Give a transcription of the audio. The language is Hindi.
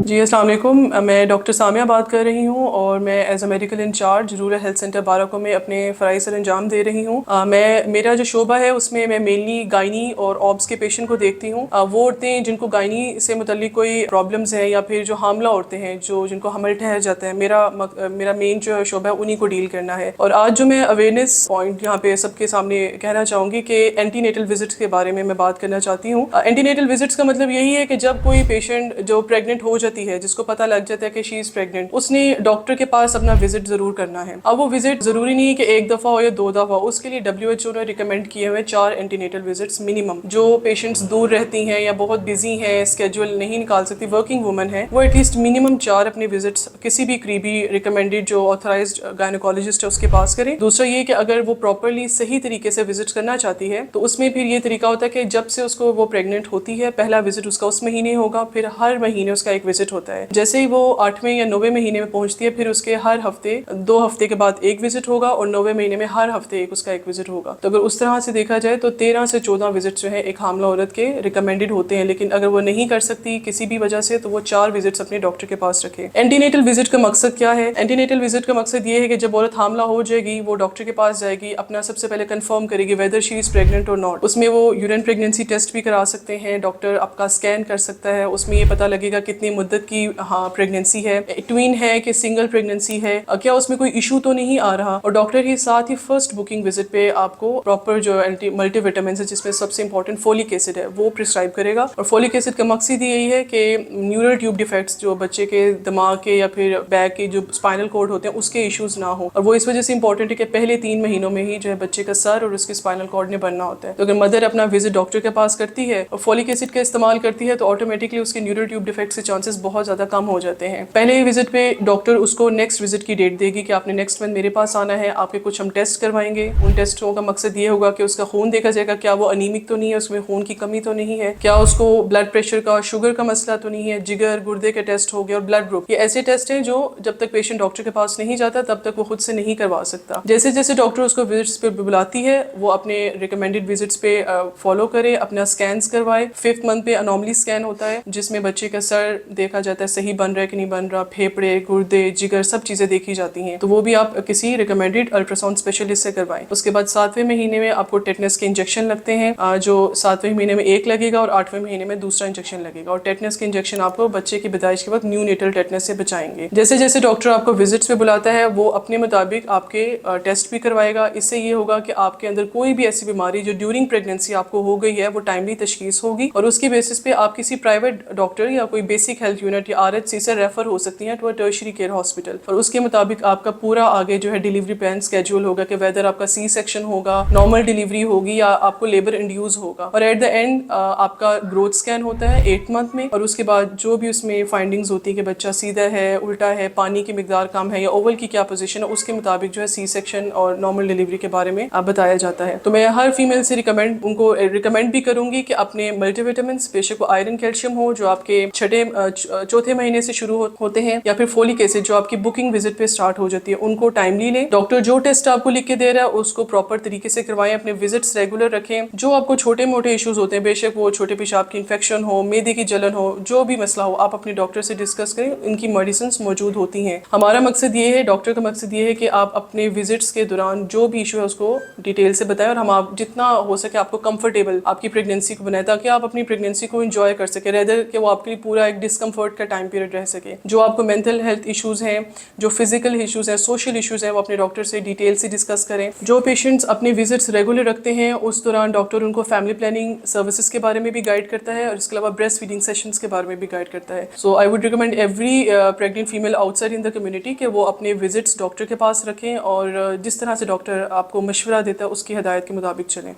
जी, अस्सलाम वालेकुम। मैं डॉक्टर सामिया बात कर रही हूँ और मैं as a medical incharge rural health centre Barako में अपने फ़राइज़ सर अंजाम दे रही हूँ। मेरा जो शोबा है उसमें मैं मेनली गायनी और ऑब्स के पेशेंट को देखती हूँ। वो औरतें जिनको गायनी से मुतल्लिक कोई प्रॉब्लम्स हैं या फिर जो हामला औरतें हैं जो जिनको हमल ठहर जाता है, मेरा मेन जो शोबा है उन्हीं को डील करना है। और आज जो मैं अवेयरनेस पॉइंट यहाँ पे सबके सामने कहना चाहूँगी कि एंटीनेटल विजिट्स के बारे में मैं बात करना चाहती हूँ। एंटीनेटल विजिट्स का मतलब यही है कि जब कोई पेशेंट जो प्रेग्नेंट हो जाती है, जिसको पता लग जाता है कि शी इज प्रेग्नेंट, उसने डॉक्टर के पास अपना विजिट जरूर करना है। अब वो विजिट जरूरी नहीं है कि एक दफा हो या 2 दफा, उसके लिए WHO ने रिकमेंड किए हुए 4 एंटीनेटल विजिट्स मिनिमम। जो पेशेंट्स दूर रहती हैं या बहुत बिजी हैं, स्केड्यूल नहीं निकाल सकती, वर्किंग वुमन है, वो एटलीस्ट मिनिमम 4 अपने विजिट्स किसी भी करीबी रिकमेंडेड जो ऑथराइज्ड गायनोकोलॉजिस्ट है उसके पास करें। दूसरा ये कि अगर वो प्रॉपरली सही तरीके से विजिट करना चाहती है तो उसमें फिर ये तरीका होता है कि जब से उसको वो प्रेग्नेंट होती है, पहला विजिट उसका उस महीने होगा, फिर हर महीने उसका एक विजिट होता है। जैसे ही वो 8वें या 9वें महीने में पहुंचती है, फिर उसके हर हफ्ते 2 हफ्ते के बाद एक विजिट होगा और 9वें महीने में हर हफ्ते उसका एक विजिट होगा। तो अगर उस तरह से देखा जाए तो 13 से 14 विजिट जो है एक हामला औरत के रिकमेंडेड होते हैं। लेकिन अगर वो नहीं कर सकती किसी भी वजह से तो वो 4 विजिट्स अपने डॉक्टर के पास रखे। एंटीनेटल विजिट का मकसद क्या है? एंटीनेटल विजिट का मकसद ये है कि जब औरत हामला हो जाएगी, वो डॉक्टर के पास जाएगी, अपना सबसे पहले कंफर्म करेगी वेदर शी इज प्रेग्नेंट और नॉट। उसमें वो यूरिन प्रेगनेंसी टेस्ट भी करा सकते हैं, डॉक्टर आपका स्कैन कर सकता है, उसमें ये पता लगेगा कितनी मुद्दत की प्रेगनेंसी है, ट्वीन है कि सिंगल प्रेगनेंसी है, क्या उसमें कोई इशू तो नहीं आ रहा। और डॉक्टर ही साथ ही फर्स्ट बुकिंग विजिट पे आपको प्रॉपर जो मल्टीविटामिन है, जिसमें सबसे इंपॉर्टेंट फोलिक एसिड है, वो प्रिस्क्राइब करेगा। और फोलिक एसिड का मकसद यही है कि न्यूरल ट्यूब डिफेक्ट्स जो बच्चे के दिमाग के या फिर बैक के जो स्पाइनल कॉर्ड होते हैं उसके इश्यूज ना हो। और वो इस वजह से इंपॉर्टेंट है कि पहले 3 महीनों में ही जो है बच्चे का सर और उसके स्पाइनल कॉर्ड ने बनना होता है। तो अगर मदर अपना विजिट डॉक्टर के पास करती है और फोलिक एसिड का इस्तेमाल करती है तो ऑटोमेटिकली उसके न्यूरल ट्यूब डिफेक्ट्स के चांसेस बहुत ज्यादा कम हो जाते हैं। पहले विजिट पे डॉक्टर उसको नेक्स्ट विजिट की डेट देगी कि आपने नेक्स्ट मंथ मेरे पास आना है, आपके कुछ हम टेस्ट करवाएंगे। उन टेस्टों का मकसद ये होगा कि उसका खून देखा जाएगा, क्या वो अनीमिक तो नहीं है, उसमें खून की कमी तो नहीं है, क्या उसको ब्लड प्रेशर का शुगर का मसला तो नहीं है, जिगर गुर्दे के टेस्ट हो गए और ब्लड ग्रुप। ये ऐसे टेस्ट हैं जो जब तक पेशेंट डॉक्टर के पास नहीं जाता तब तक वो खुद से नहीं करवा सकता। जैसे जैसे डॉक्टर उसको विजिट्स पे बुलाती है वो अपने रिकमेंडेड विजिट्स पे फॉलो करे, अपना स्कैन्स करवाए। 5th मंथ पे अनोमली स्कैन होता है जिसमें बच्चे का सर देखा जाता है सही बन रहा है कि नहीं बन रहा, फेफड़े, गुर्दे, जिगर सब चीजें देखी जाती हैं। तो वो भी आप किसी रिकमेंडेड अल्ट्रासाउंड स्पेशलिस्ट से करवाएं। उसके बाद 7वें महीने में आपको टेटनस के इंजेक्शन लगते हैं, जो 7वें महीने में एक लगेगा और 8वें महीने में दूसरा इंजेक्शन लगेगा। और टेटनस के इंजेक्शन आपको बच्चे की पैदाइश के वक्त न्यूनेटल टेटनस से बचाएंगे। जैसे जैसे डॉक्टर आपको विजिट्स पे बुलाता है वो अपने मुताबिक आपके टेस्ट भी करवाएगा। इससे ये होगा कि आपके अंदर कोई भी ऐसी बीमारी जो ड्यूरिंग प्रेगनेंसी आपको हो गई है वो टाइमली तशखीस होगी और उसकी बेसिस पे आप किसी प्राइवेट डॉक्टर या कोई बेसिक हेल्थ यूनिट या RHC से रेफर हो सकती हैं to a tertiary care hospital. और उसके मुताबिक आपका पूरा आगे जो है डिलीवरी प्लान स्केड्यूल होगा कि वेदर आपका C सेक्शन होगा, नॉर्मल डिलीवरी होगी या आपको लेबर इंड्यूस होगा। और एट द एंड आपका ग्रोथ स्कैन होता है 8th मंथ में। और उसके बाद जो भी उसमें फाइंडिंग्स होती है कि बच्चा सीधा है, उल्टा है, पानी की मिकदार कम है या ओवल की क्या पोजीशन है, उसके मुताबिक जो है C सेक्शन और नॉर्मल डिलीवरी के बारे में बताया जाता है। तो मैं हर फीमेल से उनको रिकमेंड भी करूंगी कि अपने मल्टीविटामिन, बेशक वो आयरन कैल्शियम हो जो आपके 4थे महीने से शुरू होते हैं, या फिर फोलिक एसिड जो आपकी बुकिंग विजिट पे स्टार्ट हो जाती है, उनको टाइमली लें। डॉक्टर जो टेस्ट आपको लिख के दे रहा है उसको प्रॉपर तरीके से करवाएं, अपने विजिट्स रेगुलर रखें। जो आपको छोटे मोटे इश्यूज होते हैं, बेशक वो छोटे पेशाब की इन्फेक्शन हो, मैदे की जलन हो, जो भी मसला हो, आप अपने डॉक्टर से डिस्कस करें। इनकी मेडिसिन मौजूद होती हैं। हमारा मकसद ये है, डॉक्टर का मकसद ये है कि आप अपने विजिट्स के दौरान जो भी इशू है उसको डिटेल से बताएं और हम आप जितना हो सके आपको कंफर्टेबल आपकी प्रेगनेंसी को बनाए ताकि आप अपनी प्रेगनेंसी को एंजॉय कर सके, रेदर कि वो आपके लिए पूरा एक डिस्कम्फर्ट का टाइम पीरियड रह सके। जो आपको मेंटल हेल्थ इश्यूज हैं, जो फिजिकल इश्यूज हैं, सोशल इश्यूज हैं, वो अपने डॉक्टर से डिटेल से डिस्कस करें। जो पेशेंट्स अपने विजिट्स रेगुलर रखते हैं उस दौरान डॉक्टर उनको फैमिली प्लानिंग सर्विसेज के बारे में भी गाइड करता है और इसके अलावा ब्रेस्ट फीडिंग सेशंस के बारे में भी गाइड करता है। So I would recommend every pregnant female outside in the community कि वो अपने विजिट्स डॉक्टर के पास रखें और जिस तरह से डॉक्टर आपको मशवरा देता है उसकी हिदायत के मुताबिक चलें।